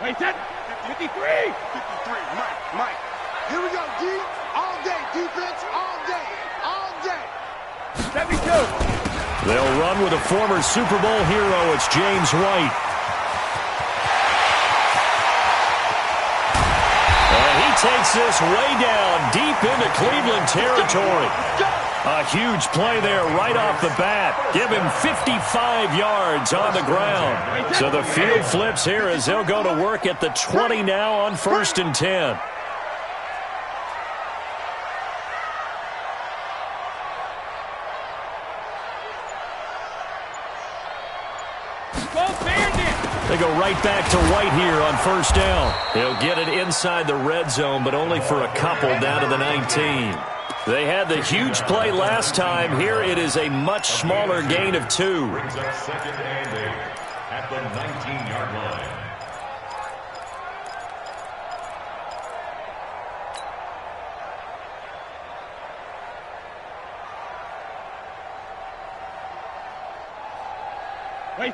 Wait, set. 53. 53, Mike. Here we go, D. All day, defense, all day, all day. 72. They'll run with a former Super Bowl hero. It's James White. And he takes this way down, deep into Cleveland territory. A huge play there right off the bat. Give him 55 yards on the ground. So the field flips here as they'll go to work at the 20 now on 1st and 10. They go right back to White here on 1st down. He'll get it inside the red zone, but only for a couple down to the 19. They had the huge play last time. Here it is a much smaller gain of 2. Brings up 2nd and 8 at the 19-yard line.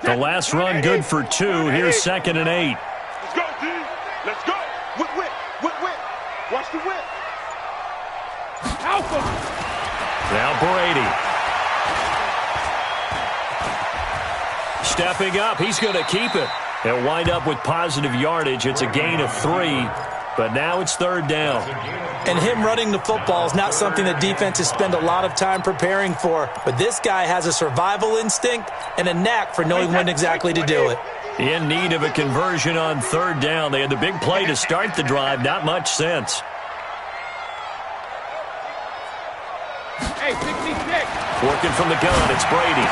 The last run good for 2. Here's 2nd and 8. Let's go, D. Let's go. Whip. Watch the whip. Alpha. Now Brady. Stepping up. He's going to keep it. He'll wind up with positive yardage. It's a gain of 3. But now it's 3rd down. And him running the football is not something that defenses spend a lot of time preparing for. But this guy has a survival instinct and a knack for knowing when exactly to do it. In need of a conversion on 3rd down. They had the big play to start the drive. Not much sense. Hey, 66. Working from the gun, it's Brady.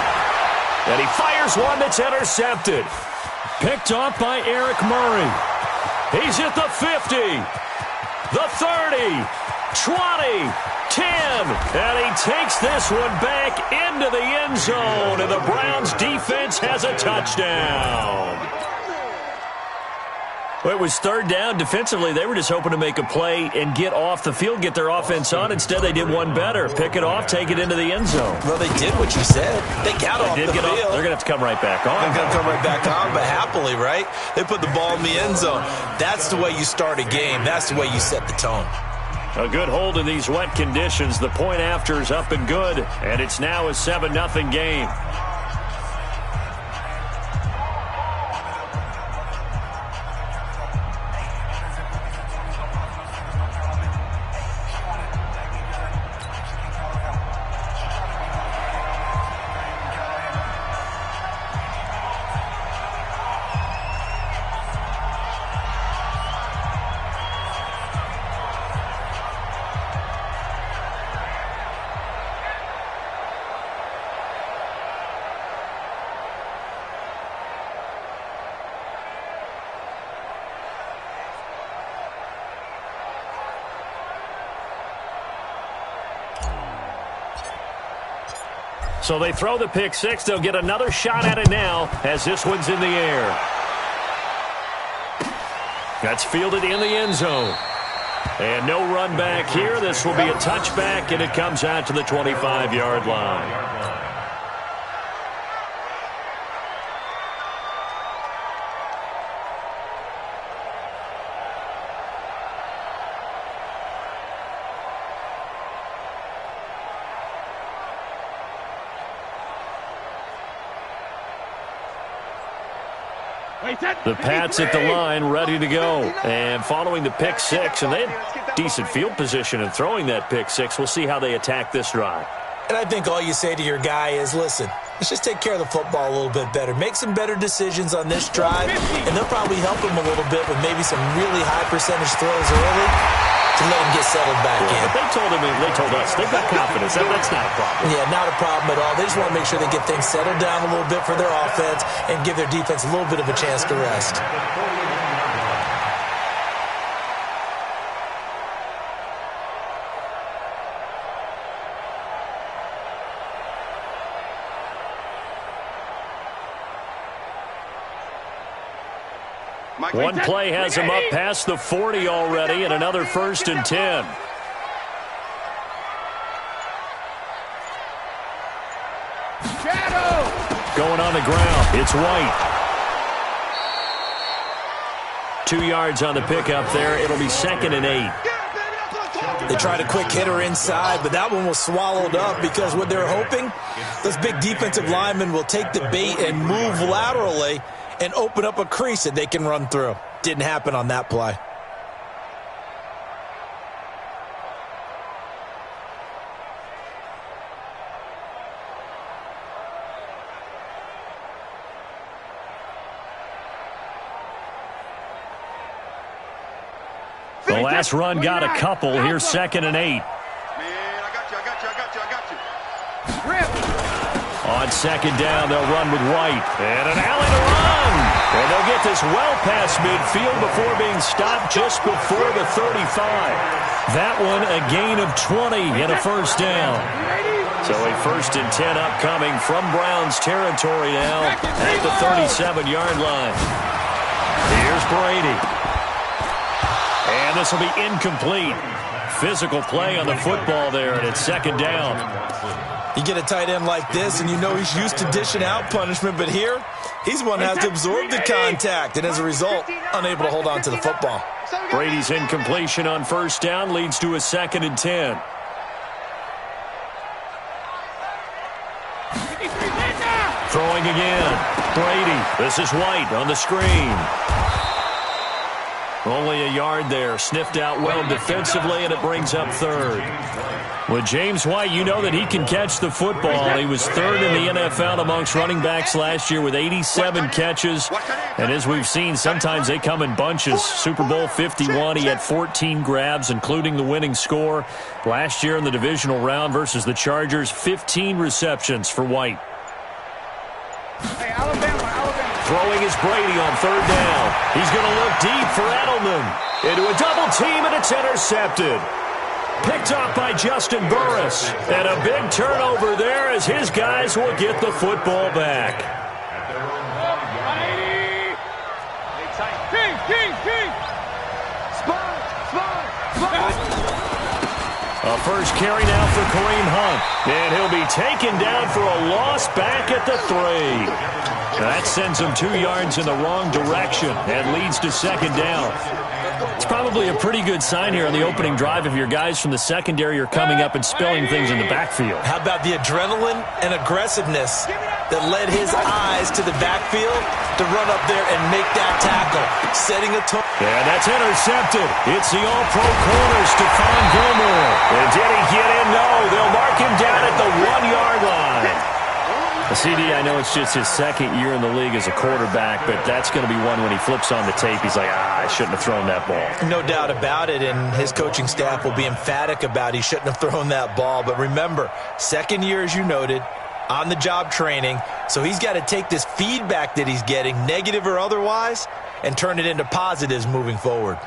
And he fires one that's intercepted. Picked off by Eric Murray. He's at the 50, the 30, 20, 10, and he takes this one back into the end zone, and the Browns defense has a touchdown. Well, it was 3rd down. Defensively, they were just hoping to make a play and get off the field, get their offense on. Instead, they did one better. Pick it off, take it into the end zone. Well, they did what you said. They got off the field. They're going to have to come right back on. They're going to come right back on, but happily, right? They put the ball in the end zone. That's the way you start a game. That's the way you set the tone. A good hold in these wet conditions. The point after is up and good, and it's now a 7-0 game. So they throw the pick six. They'll get another shot at it now as this one's in the air. That's fielded in the end zone. And no run back here. This will be a touchback, and it comes out to the 25-yard line. The Pats at the line, ready to go. And following the pick six, and they had decent field position in throwing that pick six. We'll see how they attack this drive. And I think all you say to your guy is, listen, let's just take care of the football a little bit better. Make some better decisions on this drive, and they'll probably help him a little bit with maybe some really high percentage throws early to let him get settled back in. But they told us, they've got confidence. That's not a problem. Yeah, not a problem at all. They just want to make sure they get things settled down a little bit for their offense and give their defense a little bit of a chance to rest. One play has him up past the 40 already, and another 1st and 10. Shadow! Going on the ground, it's White. 2 yards on the pickup there. It'll be 2nd and 8. They tried a quick hitter inside, but that one was swallowed up because what they're hoping, those big defensive linemen will take the bait and move laterally and open up a crease that they can run through. Didn't happen on that play. The last run got a couple. Here's 2nd and 8. Man, I got you. On 2nd down, they'll run with White. And an alley to run. And they'll get this well past midfield before being stopped just before the 35. That one a gain of 20 and a first down. So a 1st and 10 upcoming from Browns territory now at the 37-yard line. Here's Brady. And this will be incomplete. Physical play on the football there, and it's 2nd down. You get a tight end like this, and you know he's used to dishing out punishment, but here, he's one that has to absorb the contact, and as a result, unable to hold on to the football. Brady's incompletion on 1st down leads to a 2nd and 10. Throwing again. Brady. This is White on the screen. Only a yard there. Sniffed out well defensively, and it brings up 3rd. With James White, you know that he can catch the football. He was 3rd in the NFL amongst running backs last year with 87 catches. And as we've seen, sometimes they come in bunches. Super Bowl 51, he had 14 grabs, including the winning score. Last year in the divisional round versus the Chargers, 15 receptions for White. Throwing is Brady on 3rd down. He's going to look deep for Edelman. Into a double team, and it's intercepted. Picked off by Justin Burris. And a big turnover there as his guys will get the football back. A first carry now for Kareem Hunt. And he'll be taken down for a loss back at the 3. That sends him 2 yards in the wrong direction and leads to 2nd down. It's probably a pretty good sign here on the opening drive if your guys from the secondary are coming up and spilling things in the backfield. How about the adrenaline and aggressiveness that led his eyes to the backfield to run up there and make that tackle, setting a tone. And that's intercepted. It's the all-pro corner, Stephon Gilmore. And did he get in? No. They'll mark him down at the 1-yard line. CD, I know it's just his 2nd year in the league as a quarterback, but that's going to be one when he flips on the tape, he's like, I shouldn't have thrown that ball. No doubt about it, and his coaching staff will be emphatic about he shouldn't have thrown that ball. But remember, 2nd year, as you noted, on-the-job training, so he's got to take this feedback that he's getting, negative or otherwise, and turn it into positives moving forward.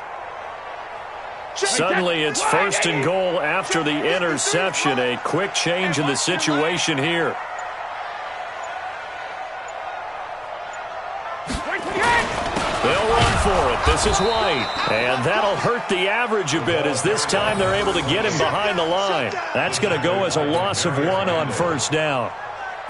Suddenly, it's 1st and goal after the interception. A quick change in the situation here. They'll run for it. This is White. And that'll hurt the average a bit as this time they're able to get him behind the line. That's going to go as a loss of 1 on 1st down.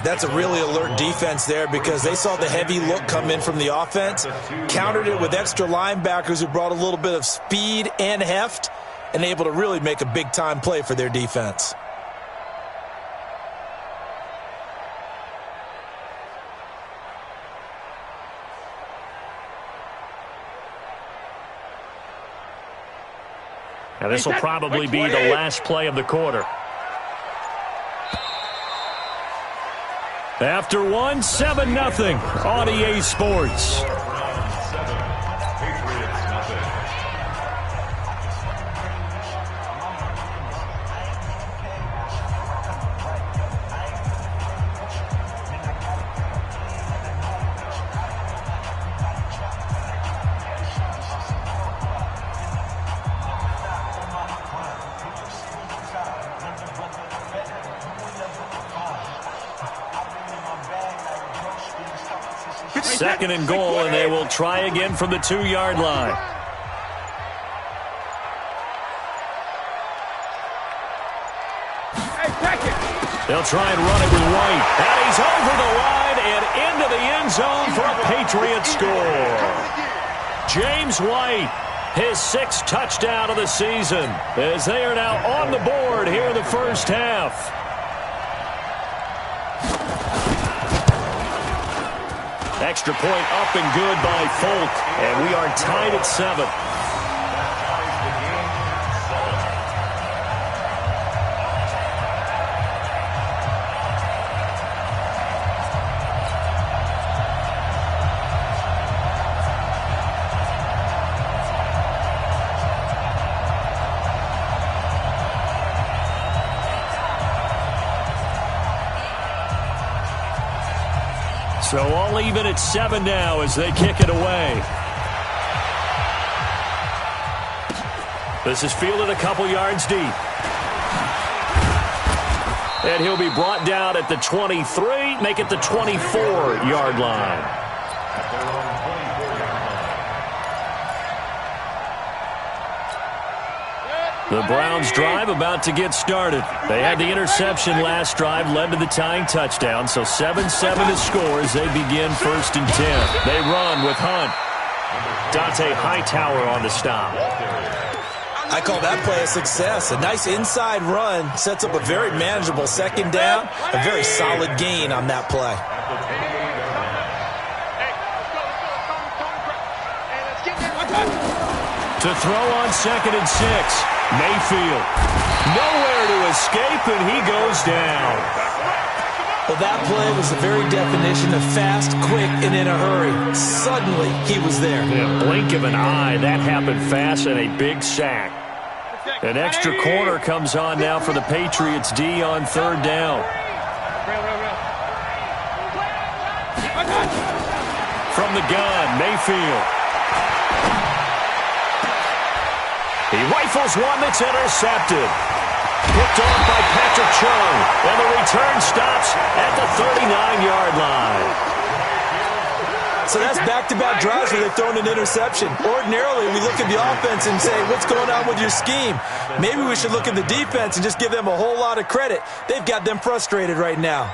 That's a really alert defense there because they saw the heavy look come in from the offense, countered it with extra linebackers who brought a little bit of speed and heft, and able to really make a big-time play for their defense. Now this will probably be the last play of the quarter. After 1, 7-0 on EA Sports. Second and goal, and they will try again from the 2-yard line. They'll try and run it with White. And he's over the line and into the end zone for a Patriot score. James White, his 6th touchdown of the season, as they are now on the board here in the first half. Extra point up and good by Folk, and we are tied at 7. So all even at 7 now as they kick it away. This is fielded a couple yards deep. And he'll be brought down at the 23, make it the 24-yard line. The Browns drive about to get started. They had the interception last drive, led to the tying touchdown, so 7-7 to score as they begin 1st and 10. They run with Hunt. Dante Hightower on the stop. I call that play a success. A nice inside run sets up a very manageable 2nd down, a very solid gain on that play. To throw on 2nd and 6. Mayfield. Nowhere to escape, and he goes down. Well, that play was the very definition of fast, quick, and in a hurry. Suddenly, he was there. In a blink of an eye, that happened fast, and a big sack. An extra corner comes on now for the Patriots D on 3rd down. From the gun, Mayfield. He rifles one that's intercepted. Picked off by Patrick Chung. And the return stops at the 39-yard line. So that's back-to-back drives where they've thrown an interception. Ordinarily, we look at the offense and say, what's going on with your scheme? Maybe we should look at the defense and just give them a whole lot of credit. They've got them frustrated right now.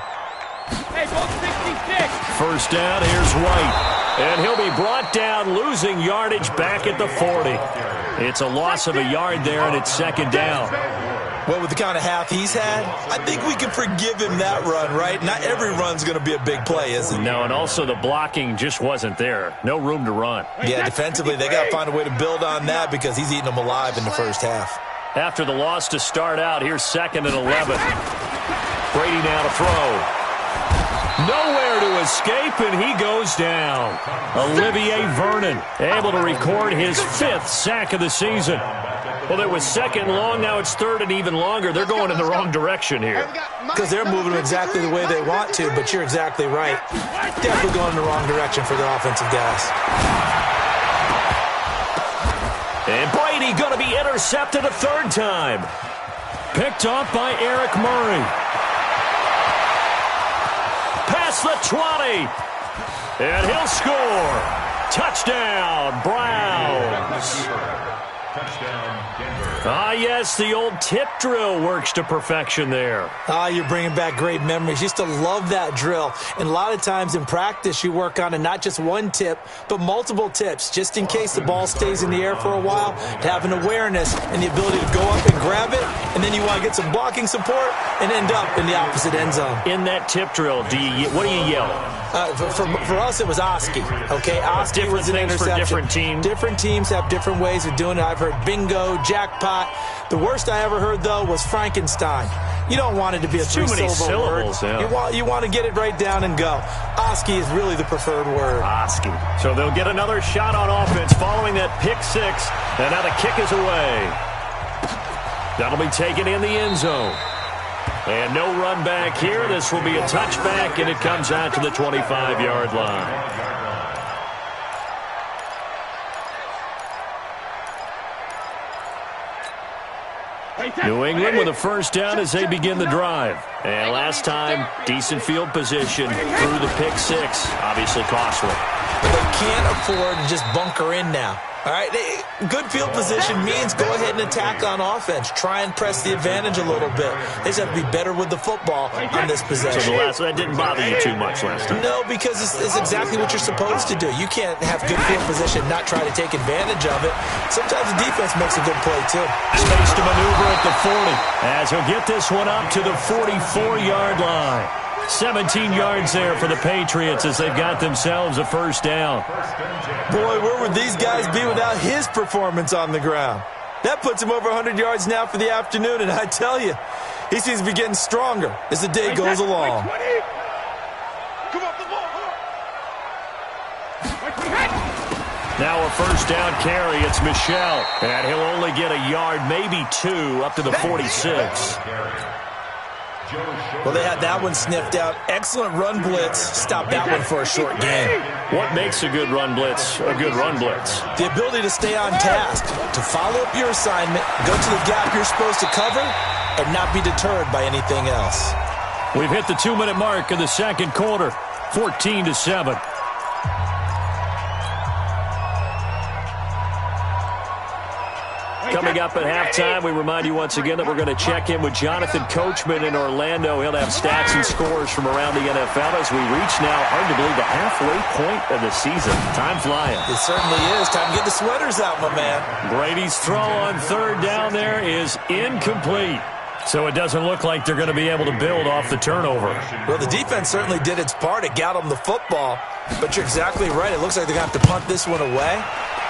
Hey, ball 66. 1st down, here's White. And he'll be brought down, losing yardage back at the 40. It's a loss of a yard there, and it's 2nd down. Well, with the kind of half he's had, I think we can forgive him that run, right? Not every run's going to be a big play, is it? No, and also the blocking just wasn't there. No room to run. Yeah, defensively, they got to find a way to build on that because he's eating them alive in the first half. After the loss to start out, here's 2nd and 11. Brady now to throw. Nowhere to escape, and he goes down. Olivier Vernon able to record his 5th sack of the season. Well, it was 2nd long, now it's 3rd and even longer. They're going in the wrong direction here. Because they're moving exactly the way they want to, but you're exactly right. Definitely going in the wrong direction for the offensive guys. And Brady going to be intercepted a 3rd time. Picked off by Eric Murray. Past the 20. And he'll score. Touchdown, Browns. Touchdown, Denver. Ah, yes, the old tip drill works to perfection there. Ah, you're bringing back great memories. Used to love that drill. And a lot of times in practice, you work on it, not just one tip, but multiple tips, just in case the ball stays in the air for a while, to have an awareness and the ability to go up and grab it, and then you want to get some blocking support and end up in the opposite end zone. In that tip drill, what do you yell? For us, it was Oski. Okay, Oski was an interception. For different teams. Different teams have different ways of doing it. I've heard bingo, jackpot. The worst I ever heard, though, was Frankenstein. You don't want it to be a three-syllable word. Yeah. You want to get it right down and go. Oski is really the preferred word. Oski. So they'll get another shot on offense following that pick 6. And now the kick is away. That'll be taken in the end zone. And no run back here. This will be a touchback, and it comes out to the 25-yard line. New England with a 1st down as they begin the drive. And last time, decent field position through the pick 6. Obviously costly. But they can't afford to just bunker in now. All right, good field position means go ahead and attack on offense. Try and press the advantage a little bit. They just have to be better with the football on this possession. So that didn't bother you too much last time? No, because it's exactly what you're supposed to do. You can't have good field position and not try to take advantage of it. Sometimes the defense makes a good play, too. Space to maneuver at the 40 as he'll get this one up to the 44-yard line. 17 yards there for the Patriots as they've got themselves a first down. Boy, where would these guys be without his performance on the ground? That puts him over 100 yards now for the afternoon, and I tell you, he seems to be getting stronger as the day goes along. Now a first down carry. It's Michel, and he'll only get a yard, maybe two, up to the 46. Well, they had that one sniffed out. Excellent run blitz. Stopped that one for a short gain. What makes a good run blitz a good run blitz? The ability to stay on task, to follow up your assignment, go to the gap you're supposed to cover, and not be deterred by anything else. We've hit the 2-minute mark in the second quarter, 14-7. Coming up at halftime, we remind you once again that we're going to check in with Jonathan Coachman in Orlando. He'll have stats and scores from around the NFL as we reach now, hard to believe, the halfway point of the season. Time flying. It certainly is. Time to get the sweaters out, my man. Brady's throw on third down there is incomplete. So it doesn't look like they're going to be able to build off the turnover. Well, the defense certainly did its part. It got them the football. But you're exactly right. It looks like they're going to have to punt this one away.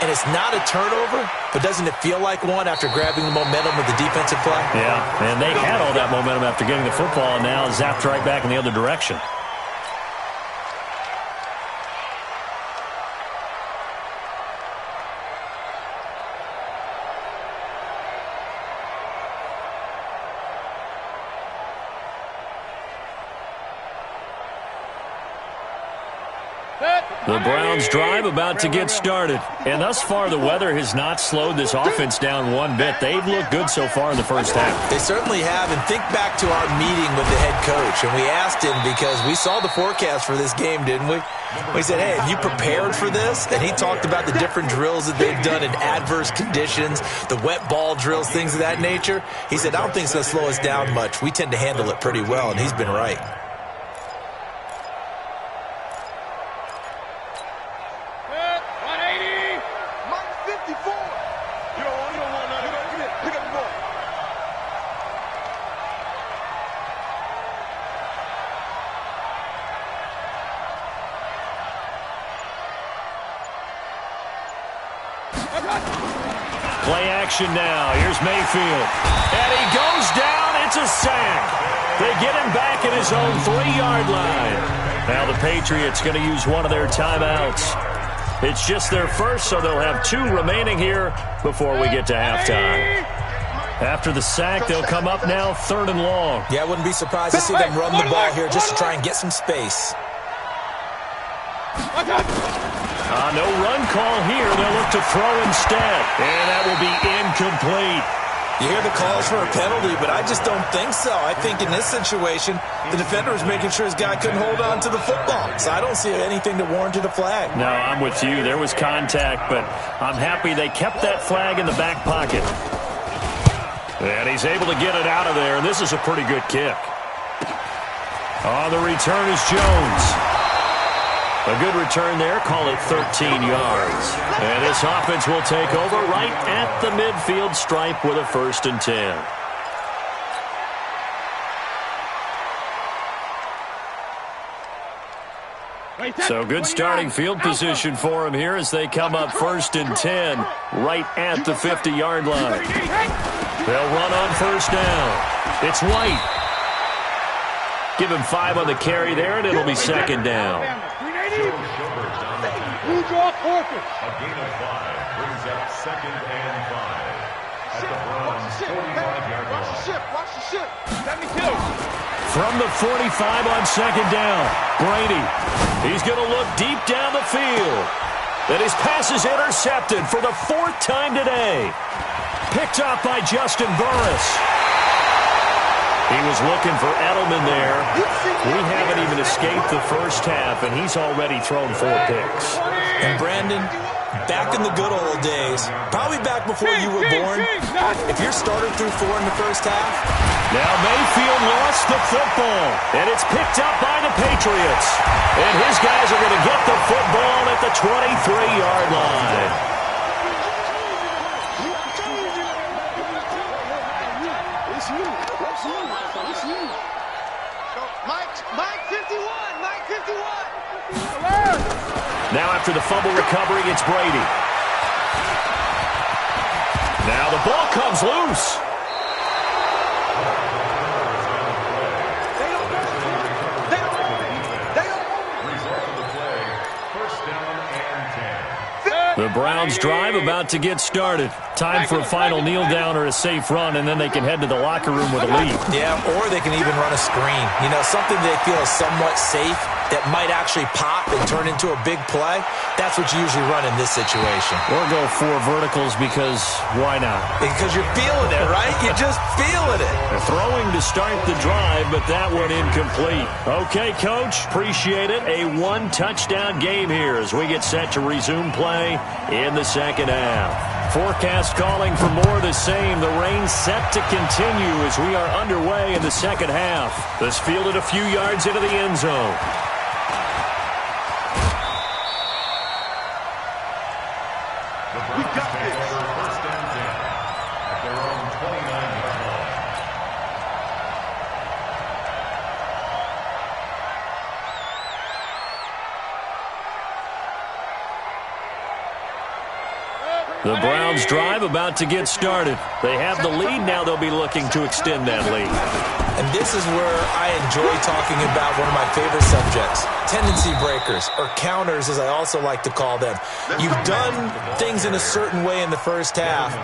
And it's not a turnover, but doesn't it feel like one after grabbing the momentum with the defensive play? Yeah, and they had all that momentum after getting the football, and now zapped right back in the other direction. The Browns drive about to get started. And thus far, the weather has not slowed this offense down one bit. They've looked good so far in the first half. They certainly have. And think back to our meeting with the head coach. And we asked him because we saw the forecast for this game, didn't we? We said, hey, have you prepared for this? And he talked about the different drills that they've done in adverse conditions, the wet ball drills, things of that nature. He said, I don't think it's going to slow us down much. We tend to handle it pretty well, and he's been right. Play action now. Here's Mayfield. And he goes down. It's a sack. They get him back at his own 3-yard line. Now the Patriots going to use one of their timeouts. It's just their first, so they'll have 2 remaining here before we get to halftime. After the sack, they'll come up now 3rd and long. Yeah, I wouldn't be surprised to see them run the ball here just to try and get some space. No run call here. They'll look to throw instead. And that will be incomplete. You hear the calls for a penalty, but I just don't think so. I think in this situation, the defender was making sure his guy couldn't hold on to the football. So I don't see anything that warranted a flag. No, I'm with you. There was contact, but I'm happy they kept that flag in the back pocket. And he's able to get it out of there, and this is a pretty good kick. On the return is Jones. A good return there. Call it 13 yards. And this offense will take over right at the midfield stripe with a 1st and 10. So good starting field position for him here as they come up 1st and 10 right at the 50-yard line. They'll run on 1st down. It's White. Give him 5 on the carry there, and it'll be 2nd down. A gain of 5 brings up 2nd and 5. At the Browns' 45-yard line. Watch the ship. 72. From the 45 on 2nd down, Brady. He's going to look deep down the field. And his pass is intercepted for the 4th time today. Picked up by Justin Burris. He was looking for Edelman there. We haven't even escaped the first half, and he's already thrown 4 picks. And Brandon, Back in the good old days, probably back before you were born, if your starter threw 4 in the first half. Now Mayfield lost the football, and it's picked up by the Patriots. And his guys are going to get the football at the 23-yard line. Mike 51, Mike 51. Now after the fumble recovery, it's Brady. Now the ball comes loose. The Browns drive about to get started. Time for a final kneel down or a safe run, and then they can head to the locker room with a lead. Yeah, or they can even run a screen. You know, something they feel is somewhat safe that might actually pop and turn into a big play. That's what you usually run in this situation. Or go 4 verticals because why not? Because you're feeling it, right? You're just feeling it. They're throwing to start the drive, but that one incomplete. Okay, Coach, appreciate it. A 1-touchdown game here as we get set to resume play in the second half. Forecast calling for more of the same. The rain set to continue as we are underway in the second half. This fielded a few yards into the end zone. We got this. First and 10 at their own 29-yard line. The Browns drive about to get started. They have the lead. Now they'll be looking to extend that lead. And this is where I enjoy talking about one of my favorite subjects, tendency breakers, or counters as I also like to call them. You've done things in a certain way in the first half,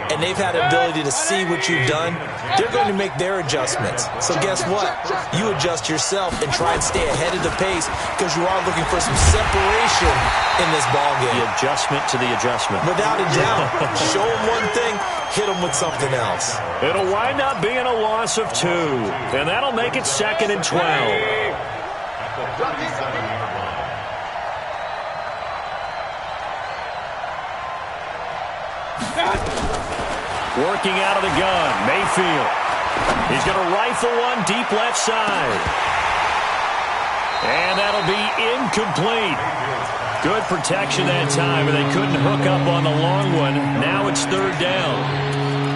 and they've had the ability to see what you've done. They're going to make their adjustments. So guess what? You adjust yourself and try and stay ahead of the pace because you are looking for some separation in this ballgame. The adjustment to the adjustment. Without a doubt. Show them one thing, hit them with something else. It'll wind up being a loss of 2, and that'll make it 2nd and 12. At the 37-yard line. Working out of the gun, Mayfield. He's going to rifle one deep left side. And that'll be incomplete. Good protection that time, and they couldn't hook up on the long one. Now it's 3rd down.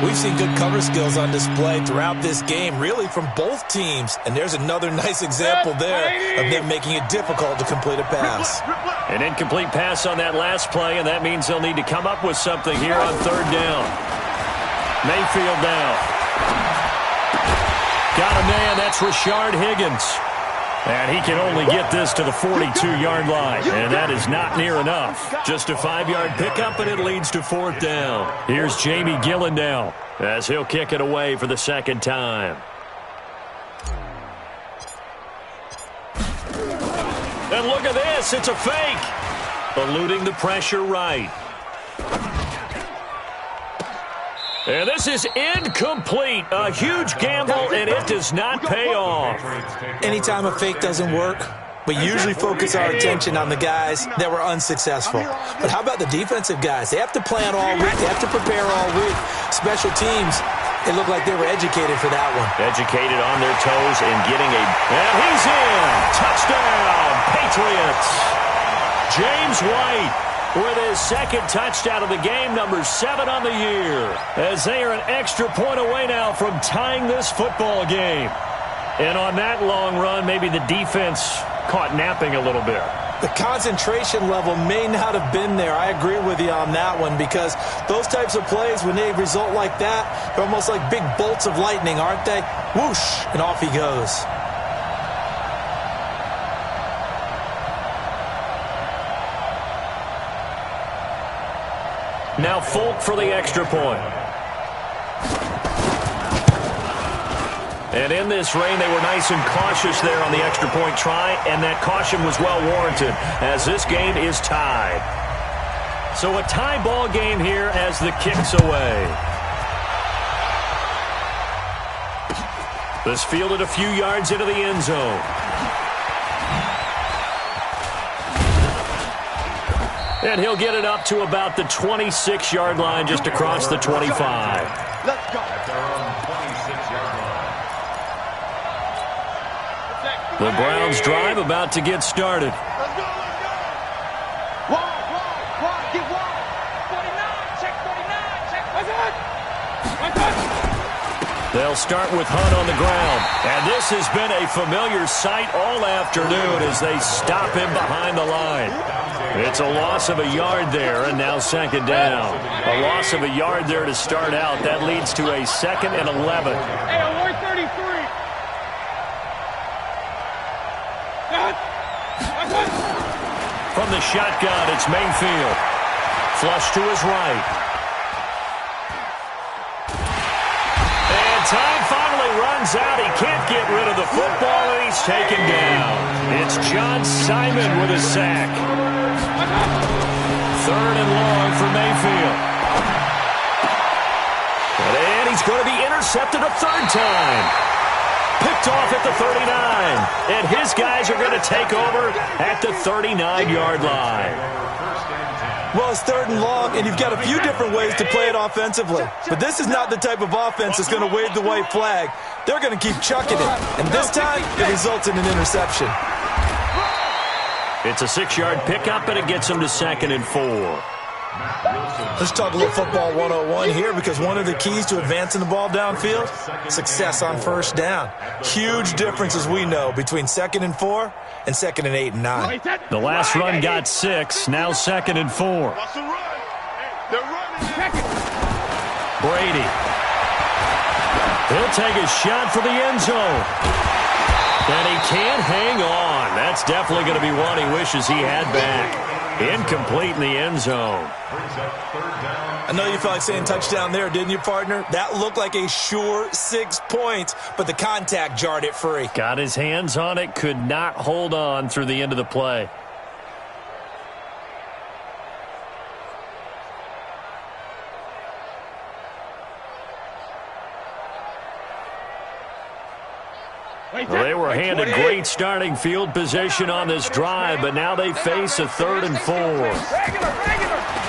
We've seen good cover skills on display throughout this game, really from both teams. And there's another nice example there of them making it difficult to complete a pass. An incomplete pass on that last play, and that means they'll need to come up with something here on 3rd down. Mayfield now. Got a man, that's Rashard Higgins. And he can only get this to the 42-yard line. And that is not near enough. Just a 5-yard pickup, and it leads to 4th down. Here's Jamie Gillen now as he'll kick it away for the 2nd time. And look at this. It's a fake. Eluding the pressure right. And this is incomplete. A huge gamble, and it does not pay off. Anytime a fake doesn't work, we usually focus our attention on the guys that were unsuccessful. But how about the defensive guys? They have to plan all week. They have to prepare all week. Special teams, it looked like they were educated for that one. Educated on their toes and getting a... And he's in! Touchdown, Patriots! James White with his 2nd touchdown of the game, number 7 on the year, as they are an extra point away now from tying this football game. And on that long run, maybe the defense caught napping a little bit. The concentration level may not have been there. I agree with you on that one because those types of plays, when they result like that, they're almost like big bolts of lightning, aren't they? Whoosh, and off he goes. Now Folk for the extra point. And in this rain, they were nice and cautious there on the extra point try, and that caution was well warranted as this game is tied. So a tie ball game here as the kick's away. This fielded a few yards into the end zone. And he'll get it up to about the 26-yard line, just across the 25. Let's go. At their own 26-yard line. The Browns' drive about to get started. Let's go, let's go. Wide, get wide. 49, check 49, check. What's up? What's up? They'll start with Hunt on the ground. And this has been a familiar sight all afternoon as they stop him behind the line. It's a loss of a yard there, and now second down. A loss of a yard there to start out. That leads to a 2nd and 11. Hey, alert 33. From the shotgun, it's Mayfield. Flush to his right. And time finally runs out. He can't get rid of the football, and he's taken down. It's John Simon with a sack. 3rd and long for Mayfield. And he's going to be intercepted a 3rd time. Picked off at the 39. And his guys are going to take over at the 39-yard line. Well, it's 3rd and long, and you've got a few different ways to play it offensively. But this is not the type of offense that's going to wave the white flag. They're going to keep chucking it. And this time, it results in an interception. It's a 6-yard pickup, and it gets him to 2nd and 4. Let's talk a little football 101 here, because one of the keys to advancing the ball downfield, success on 1st down. Huge difference, as we know, between 2nd and 4 and 2nd and 8 and 9. The last run got 6, now 2nd and 4. They're running. Brady. He'll take a shot for the end zone. And he can't hang on. That's definitely going to be one he wishes he had back. Incomplete in the end zone. I know you felt like saying touchdown there, didn't you, partner? That looked like a sure 6 points, but the contact jarred it free. Got his hands on it, could not hold on through the end of the play. Well, they were handed great starting field position on this drive, but now they face a 3rd and 4.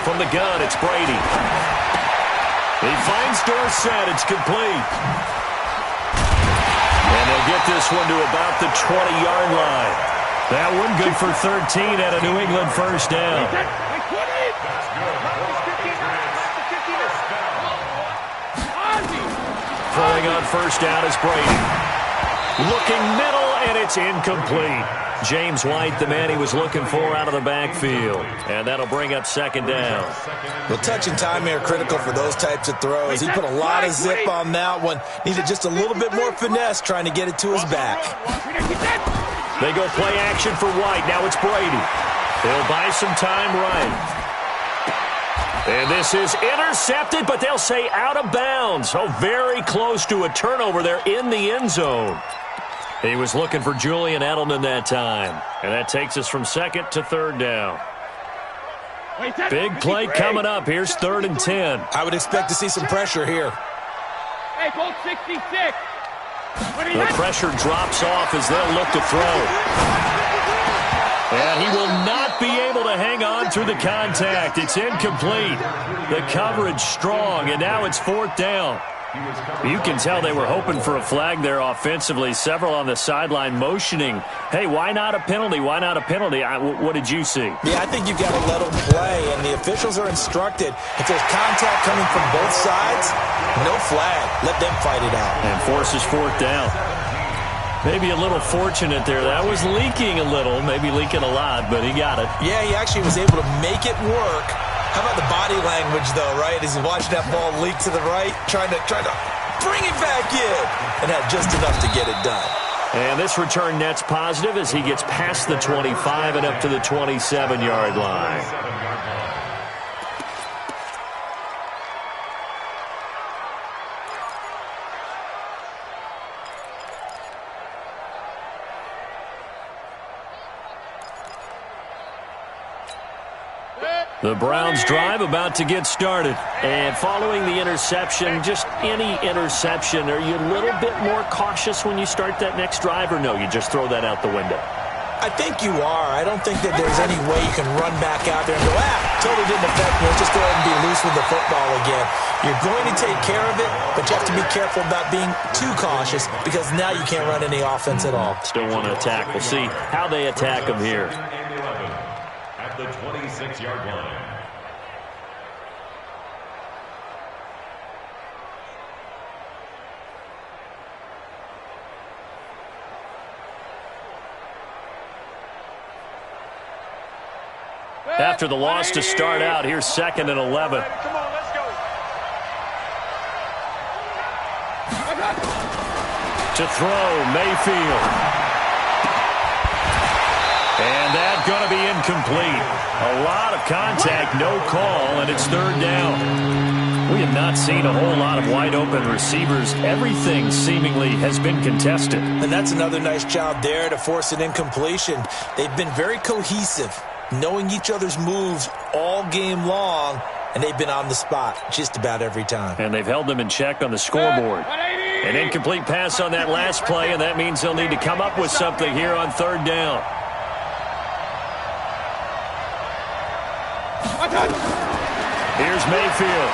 From the gun, it's Brady. He finds Dorsett. It's complete. And they'll get this one to about the 20-yard line. That one good for 13 at a New England 1st down. Throwing on 1st down is Brady. Looking middle, and it's incomplete. James White, the man he was looking for out of the backfield. And that'll bring up 2nd down. Well, touch and time are critical for those types of throws. He put a lot of zip on that one. Needed just a little bit more finesse trying to get it to his back. They go play action for White. Now it's Brady. They'll buy some time right. And this is intercepted, but they'll say out of bounds. Oh, very close to a turnover there in the end zone. He was looking for Julian Edelman that time. And that takes us from 2nd to 3rd down. Big play coming up. Here's 3rd and 10. I would expect to see some pressure here. Hey, Bolt 66. The pressure drops off as they'll look to throw. And he will not be able to hang on through the contact. It's incomplete. The coverage strong, and now it's 4th down. You can tell they were hoping for a flag there offensively. Several on the sideline motioning, hey, why not a penalty? Why not a penalty? What did you see? Yeah, I think you've got to let them play, and the officials are instructed. If there's contact coming from both sides, no flag. Let them fight it out. And forces 4th down. Maybe a little fortunate there. That was leaking a little, maybe leaking a lot, but he got it. Yeah, he actually was able to make it work. How about the body language, though, right? As he's watching that ball leak to the right, trying to bring it back in, and had just enough to get it done. And this return net's positive as he gets past the 25 and up to the 27-yard line. The Browns drive about to get started. And following the interception, just any interception, are you a little bit more cautious when you start that next drive, or no, you just throw that out the window? I think you are. I don't think that there's any way you can run back out there and go, totally didn't affect me. Let's just go ahead and be loose with the football again. You're going to take care of it, but you have to be careful about being too cautious because now you can't run any offense at all. Still want to attack. We'll see how they attack them here. At the 26-yard line. After the loss to start out, here's 2nd and 11. Come on, let's go. To throw, Mayfield. And that's going to be incomplete. A lot of contact, no call, and it's 3rd down. We have not seen a whole lot of wide-open receivers. Everything seemingly has been contested. And that's another nice job there to force an incompletion. They've been very cohesive, knowing each other's moves all game long, and they've been on the spot just about every time. And they've held them in check on the scoreboard. An incomplete pass on that last play, and that means they'll need to come up with something here on 3rd down. Here's Mayfield.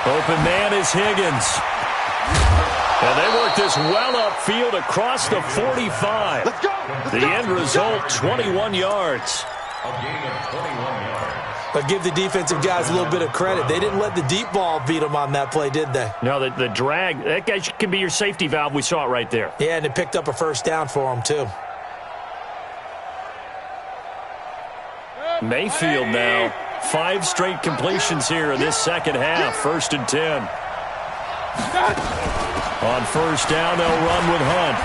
Open man is Higgins. And they work this well upfield across the 45. Let's go. The end result, 21 yards. A gain of 21 yards. But give the defensive guys a little bit of credit. They didn't let the deep ball beat them on that play, did they? No, the drag, that guy can be your safety valve. We saw it right there. Yeah, and it picked up a 1st down for them, too. Mayfield now, 5 straight completions here in this 2nd half. 1st and 10. On 1st down, they'll run with Hunt.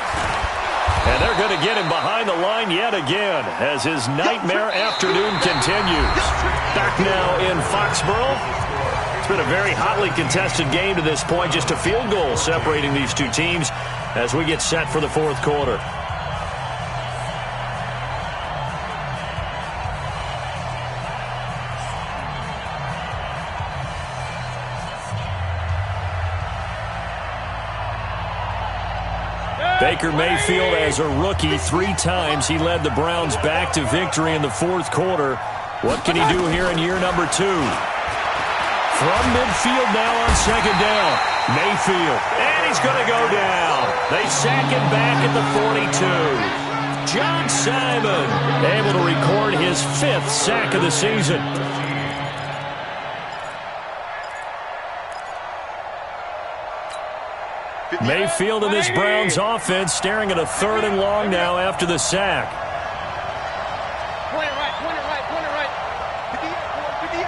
And they're going to get him behind the line yet again as his nightmare afternoon continues. Back now in Foxborough. It's been a very hotly contested game to this point. Just a field goal separating these two teams as we get set for the 4th quarter. Baker Mayfield, as a rookie, 3 times he led the Browns back to victory in the 4th quarter. What can he do here in year number 2? From midfield now on 2nd down. Mayfield, and he's going to go down. They sack him back at the 42. John Simon able to record his 5th sack of the season. Mayfield and this Browns offense staring at a 3rd and long now after the sack. Point it right. 58.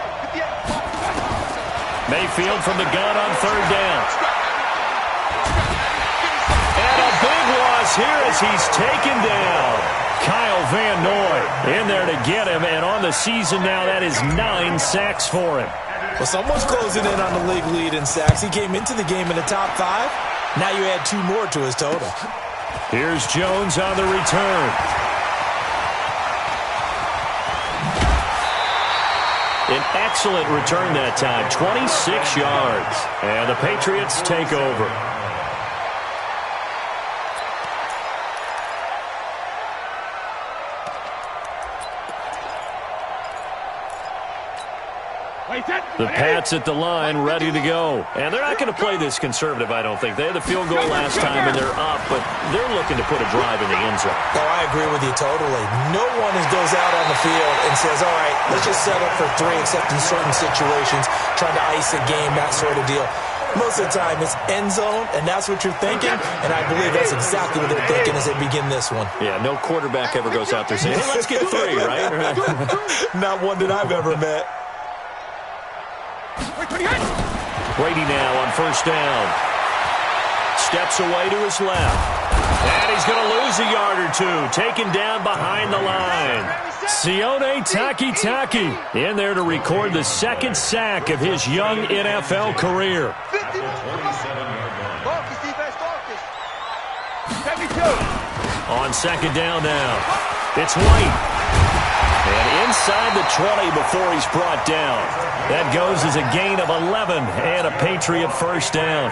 Mayfield from the gun on 3rd down. And a big loss here as he's taken down. Kyle Van Noy in there to get him, and on the season now, that is 9 sacks for him. Well, someone's closing in on the league lead in sacks. He came into the game in the top 5. Now you add 2 more to his total. Here's Jones on the return. An excellent return that time, 26 yards. And the Patriots take over. The Pats at the line, ready to go. And they're not going to play this conservative, I don't think. They had the field goal last time, and they're up, but they're looking to put a drive in the end zone. Oh, I agree with you totally. No one goes out on the field and says, all right, let's just settle for 3, except in certain situations, trying to ice a game, that sort of deal. Most of the time, it's end zone, and that's what you're thinking, and I believe that's exactly what they're thinking as they begin this one. Yeah, no quarterback ever goes out there saying, hey, let's get 3, right? Not one that I've ever met. Brady now on 1st down. Steps away to his left. And he's going to lose a yard or 2. Taken down behind the line. Sione Takitaki in there to record the 2nd sack of his young NFL career. On 2nd down now. It's White. And inside the 20 before he's brought down. That goes as a gain of 11 and a Patriot 1st down.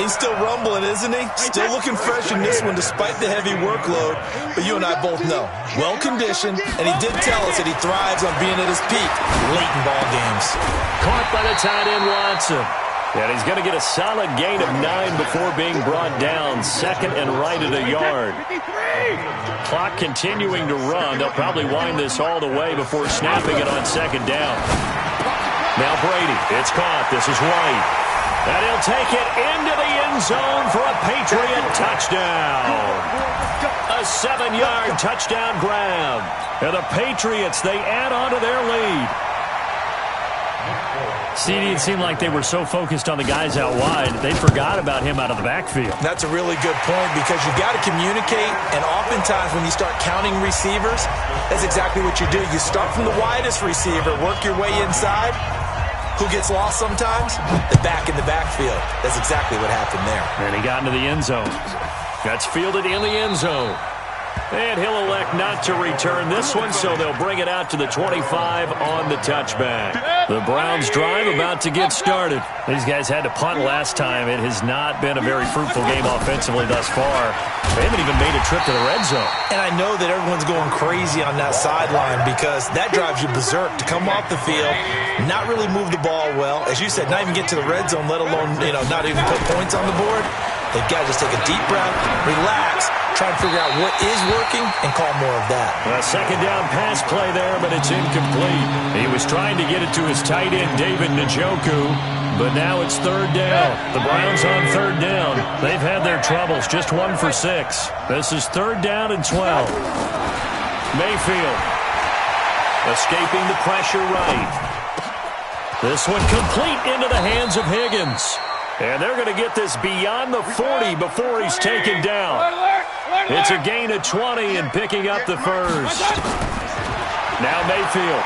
He's still rumbling, isn't he? Still looking fresh in this one despite the heavy workload. But you and I both know, well-conditioned, and he did tell us that he thrives on being at his peak late in ball games. Caught by the tight end, Watson. And he's going to get a solid gain of 9 before being brought down. Second and right at a yard. Clock continuing to run. They'll probably wind this all the way before snapping it on second down. Now Brady. It's caught. This is White. And he'll take it into the end zone for a Patriot touchdown. A 7-yard touchdown grab. And the Patriots, they add on to their lead. CD, it seemed like they were so focused on the guys out wide, they forgot about him out of the backfield. That's a really good point because you've got to communicate, and oftentimes when you start counting receivers, that's exactly what you do. You start from the widest receiver, work your way inside. Who gets lost sometimes? The back in the backfield. That's exactly what happened there. And he got into the end zone. That's fielded in the end zone. And he'll elect not to return this one, so they'll bring it out to the 25 on the touchback. The Browns drive about to get started. These guys had to punt last time. It has not been a very fruitful game offensively thus far. They haven't even made a trip to the red zone. And I know that everyone's going crazy on that sideline because that drives you berserk to come off the field, not really move the ball well. As you said, not even get to the red zone, let alone, not even put points on the board. They've got to just take a deep breath, relax, try to figure out what is working, and call more of that. A second down pass play there, but it's incomplete. He was trying to get it to his tight end, David Njoku, but now it's third down. The Browns on third down. They've had their troubles, just 1 for 6. This is third down and 12. Mayfield escaping the pressure right. This one complete into the hands of Higgins. And they're going to get this beyond the 40 before he's taken down. It's a gain of 20 and picking up the first. Now Mayfield.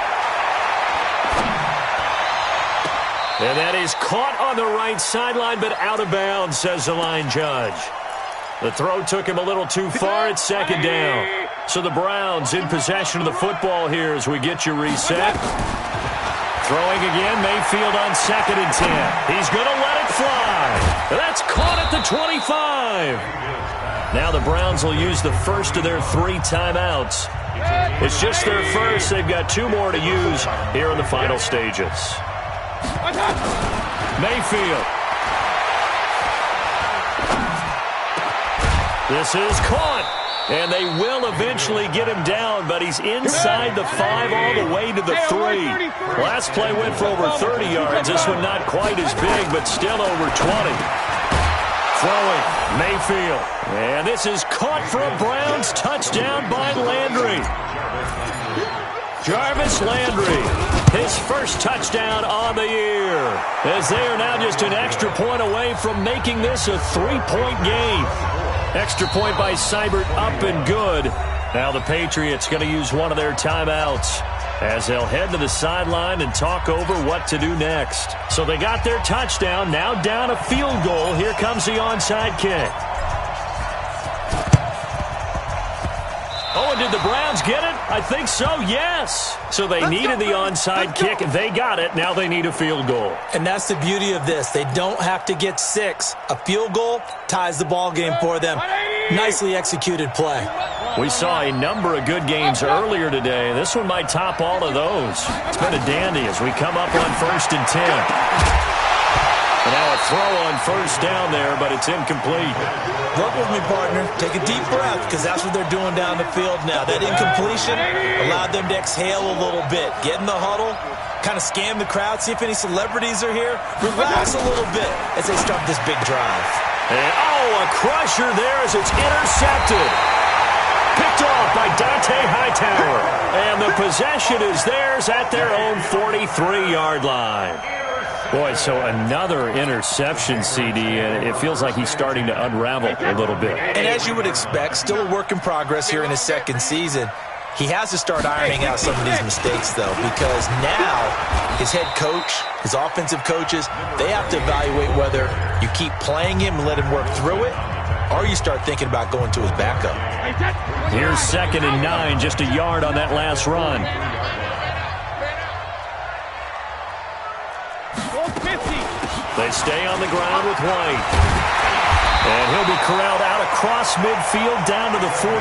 And that is caught on the right sideline, but out of bounds, says the line judge. The throw took him a little too far at second down. So the Browns in possession of the football here as we get you reset. Throwing again, Mayfield on second and 10. He's going to let it fly. That's caught at the 25. Now the Browns will use the first of their 3 timeouts. It's just their first. They've got 2 more to use here in the final stages. Mayfield. This is caught. And they will eventually get him down, but he's inside the 5 all the way to the 3. Last play went for over 30 yards. This one not quite as big, but still over 20. Throwing, Mayfield. And this is caught for a Browns touchdown by Landry. Jarvis Landry, his first touchdown on the year, as they are now just an extra point away from making this a 3-point game. Extra point by Seibert, up and good. Now the Patriots going to use one of their timeouts as they'll head to the sideline and talk over what to do next. So they got their touchdown, now down a field goal. Here comes the onside kick. Oh, and did the Browns get it? I think so, yes. So they needed the onside kick. They got it. Now they need a field goal. And that's the beauty of this. They don't have to get 6. A field goal ties the ball game for them. Nicely executed play. We saw a number of good games earlier today. This one might top all of those. It's been a dandy as we come up on 1st and 10. And now a throw on first down there, but it's incomplete. Work with me, partner. Take a deep breath, because that's what they're doing down the field now. That incompletion allowed them to exhale a little bit. Get in the huddle, kind of scan the crowd, see if any celebrities are here. Relax a little bit as they start this big drive. And, a crusher there as it's intercepted. Picked off by Dante Hightower. And the possession is theirs at their own 43-yard line. Boy, so another interception, CD, and it feels like he's starting to unravel a little bit. And as you would expect, still a work in progress here in his second season. He has to start ironing out some of these mistakes, though, because now his head coach, his offensive coaches, they have to evaluate whether you keep playing him and let him work through it, or you start thinking about going to his backup. Here's 2nd and 9, just a yard on that last run. They stay on the ground with White. And he'll be corralled out across midfield down to the 45.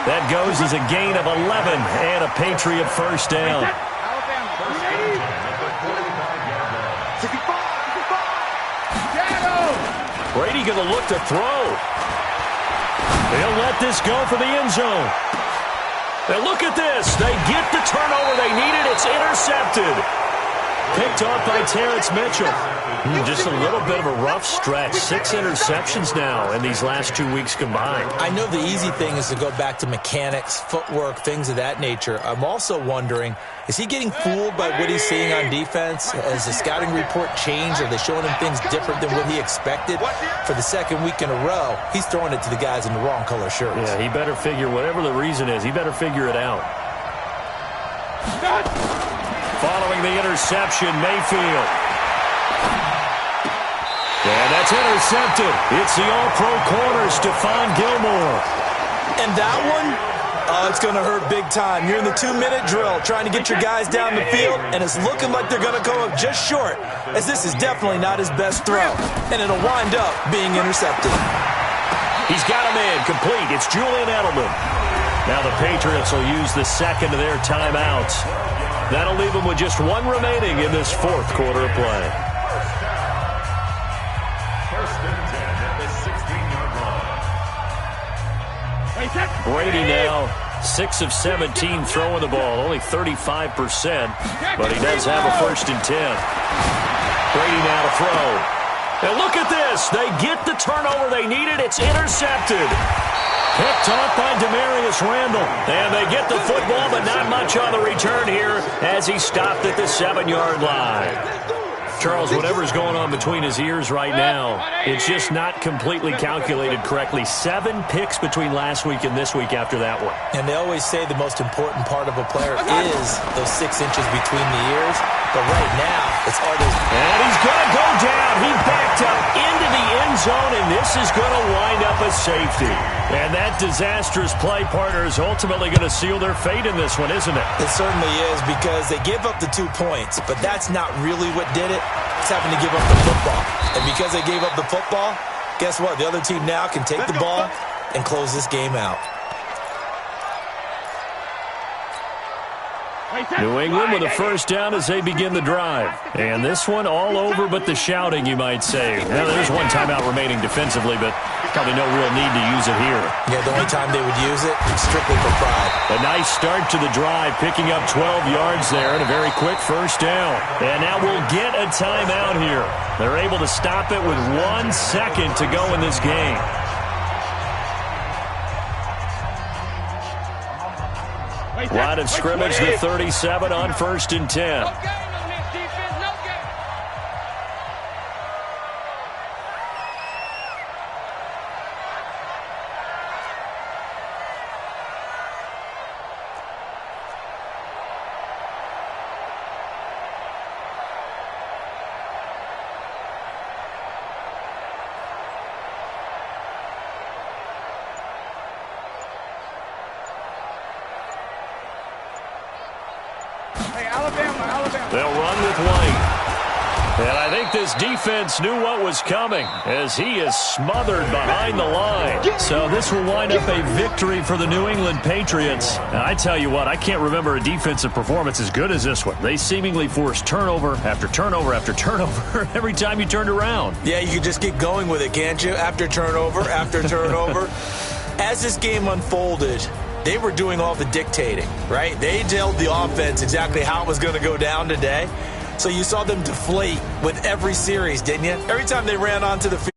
That goes as a gain of 11 and a Patriot first down. Brady going to look to throw. He'll let this go for the end zone. And look at this. They get the turnover they needed. It's intercepted. Picked off by Terrence Mitchell. Just a little bit of a rough stretch. 6 interceptions now in these last 2 weeks combined. I know the easy thing is to go back to mechanics, footwork, things of that nature. I'm also wondering, is he getting fooled by what he's seeing on defense? Has the scouting report changed? Are they showing him things different than what he expected? For the second week in a row, he's throwing it to the guys in the wrong color shirts. Yeah, he better figure, whatever the reason is, he better figure it out. Following the interception, Mayfield. And that's intercepted. It's the all-pro corner, Stephon Gilmore. And that one, it's going to hurt big time. You're in the 2-minute drill trying to get your guys down the field, and it's looking like they're going to go up just short, as this is definitely not his best throw, and it'll wind up being intercepted. He's got him in, complete. It's Julian Edelman. Now the Patriots will use the second of their timeouts. That'll leave them with just 1 remaining in this fourth quarter of play. First and 10 at the 16-yard line. Brady now 6 of 17 throwing the ball, only 35%, but he does have a first and 10. Brady now to throw. And look at this. They get the turnover they needed. It's intercepted. Picked off by Demarius Randall. And they get the football, but not much on the return here as he stopped at the 7-yard line. Charles, whatever's going on between his ears right now, it's just not completely calculated correctly. 7 picks between last week and this week after that one. And they always say the most important part of a player is those 6 inches between the ears. But right now, it's all those... And he's going to go down. He backed up into the end zone, and this is going to wind up a safety. And that disastrous play, partner, is ultimately going to seal their fate in this one, isn't it? It certainly is, because they gave up the 2 points, but that's not really what did it. It's having to give up the football. And because they gave up the football, guess what? The other team now can take the ball and close this game out. New England with a first down as they begin the drive. And this one all over but the shouting, you might say. Now, there's 1 timeout remaining defensively, but probably no real need to use it here. Yeah, the only time they would use it, strictly for pride. A nice start to the drive, picking up 12 yards there and a very quick first down. And now we'll get a timeout here. They're able to stop it with 1 second to go in this game. Line of scrimmage, the 37 on first and 10. They'll run with White. And I think this defense knew what was coming as he is smothered behind the line. So this will wind up a victory for the New England Patriots. And I tell you what, I can't remember a defensive performance as good as this one. They seemingly forced turnover after turnover after turnover every time you turned around. Yeah, you can just keep going with it, can't you? After turnover, after turnover. As this game unfolded, they were doing all the dictating, right? They told the offense exactly how it was going to go down today. So you saw them deflate with every series, didn't you? Every time they ran onto the field.